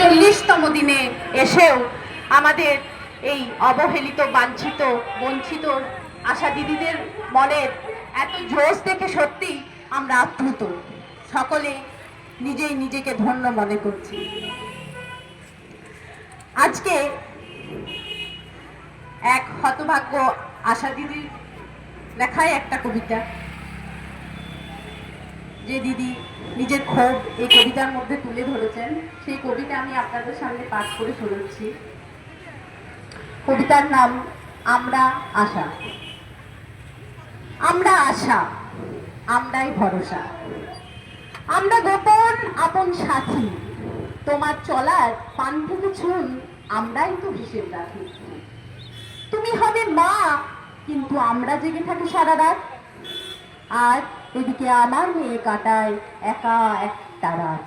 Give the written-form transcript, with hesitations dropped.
140তম দিনে এসেও আমাদের এই অবহেলিত, বাঞ্ছিত, বঞ্চিত আশা দিদিদের মনের এত জোশ দেখে সত্যি আমরা আপ্লুত। সকলে নিজেই নিজেকে ধন্য মনে করছি। আজকে এক হতভাগ্য আশা দিদির লেখায় একটা কবিতা, যে দিদি নিজের ক্ষোভ এই কবিতার মধ্যে তুলে ধরেছেন, সেই কবিতা আমি আপনাদের সামনে পাঠ করে শোনাচ্ছি। কবিতার নাম আমরা আশা। আমরা আশা, আমরাই ভরসা, আমরা গোপন আপন সাথী, তোমার চলার পান থেকে চুন আমরাই তো হিসেব রাখি। তুমি হবে মা, কিন্তু আমরা জেগে থাকি সারা রাত, আর এদিকে আমার মেয়ে কাটায় একা একটা রাত।